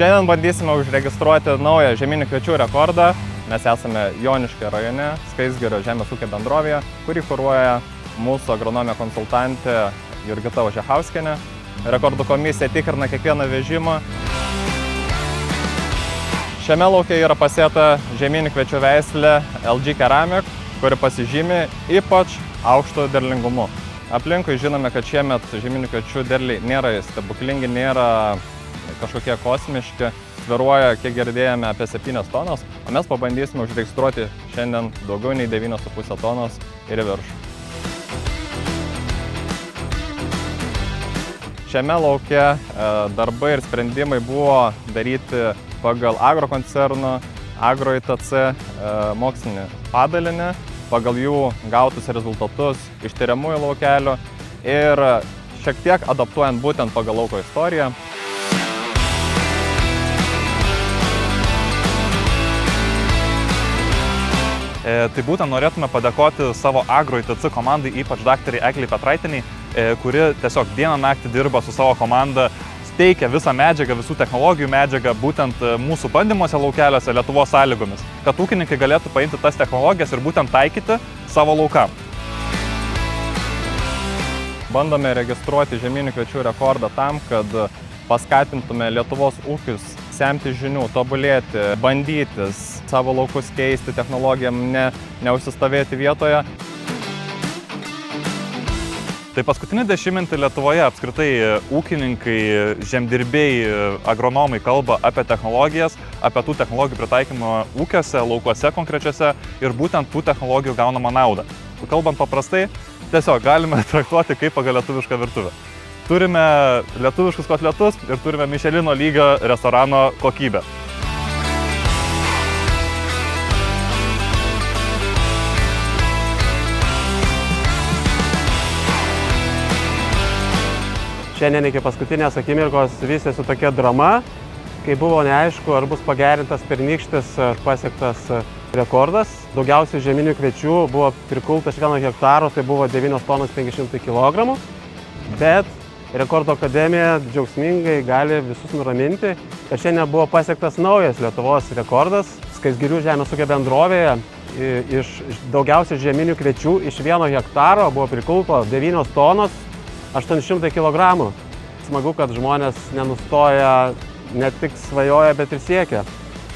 Šiandien bandysime užregistruoti naują žieminių kviečių rekordą. Mes esame Joniškio rajone, Skaisgirio žemės ūkio bendrovėje, kurį kuruoja mūsų agronomė konsultantė Jurgita Ožehauskienė. Rekordų komisija tikrina kiekvieną vežimą. Šiame lauke yra pasėta žieminių kviečių veislė LG Ceramic, kuri pasižymi ypač aukštu derlingumu. Aplinkui žinome, kad šiemet žieminių kviečių derliai nėra stebuklingi, nėra kažkokie kosmiški, svyruoja, kiek girdėjome, apie 7 tonos, o mes pabandysime užregistruoti šiandien daugiau nei 9,5 tonos ir į viršų. Šiame lauke darbai ir sprendimai buvo daryti pagal agrokoncerno Agro-ITC mokslinį padalinį, pagal jų gautus rezultatus iš tyriamųjų laukelių ir šiek tiek adaptuojant būtent pagal lauko istoriją. Tai būtent norėtume padėkoti savo Agro-ITC komandai, ypač daktarai Eglei Petraitienei, kuri tiesiog dieną naktį dirba su savo komanda, teikia visą medžiagą, visų technologijų medžiagą būtent mūsų bandymuose laukeliuose Lietuvos sąlygomis, kad ūkininkai galėtų paimti tas technologijas ir būtent taikyti savo laukam. Bandome registruoti žieminių kviečių rekordą tam, kad paskatintume Lietuvos ūkius semti žinių, tobulėti, bandytis, savo laukus keisti, technologijam neužsistovėti vietoje. Tai paskutinį dešimtmetį Lietuvoje apskritai ūkininkai, žemdirbiai, agronomai kalba apie technologijas, apie tų technologijų pritaikymą ūkiuose, laukuose konkrečiuose ir būtent tų technologijų gaunamą naudą. Kalbant paprastai, tiesiog galime traktuoti kaip pagal lietuvišką virtuvę. Turime lietuviškus kotletus ir turime Michelino lygio restorano kokybę. Šiandien iki paskutinės akimirkos vystėsi tokia drama, kai buvo neaišku, ar bus pagerintas pernykštis pasiektas rekordas. Daugiausiai žieminių kviečių buvo prikulta iš 1 hektaro, tai buvo 9 tonos 500 kg. Bet Rekordų akademija džiaugsmingai gali visus nuraminti. Ir šiandien buvo pasiektas naujas Lietuvos rekordas. Skaisgirių žemės ūkio bendrovėje iš daugiausiai žieminių kviečių iš 1 hektaro buvo prikulta 9 tonos 800 kg. Smagu, kad žmonės nenustoja, ne tik svajoja, bet ir siekia.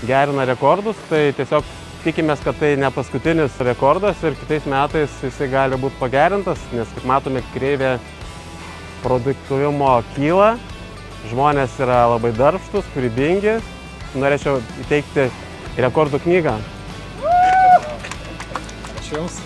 Gerina rekordus, tai tiesiog tikimės, kad tai ne paskutinis rekordas ir kitais metais jisai gali būti pagerintas, nes kaip matome, kreivė produktyvumo kyla, žmonės yra labai darbštūs, kūrybingi. Norėčiau įteikti rekordų knygą. Ačiū Jums.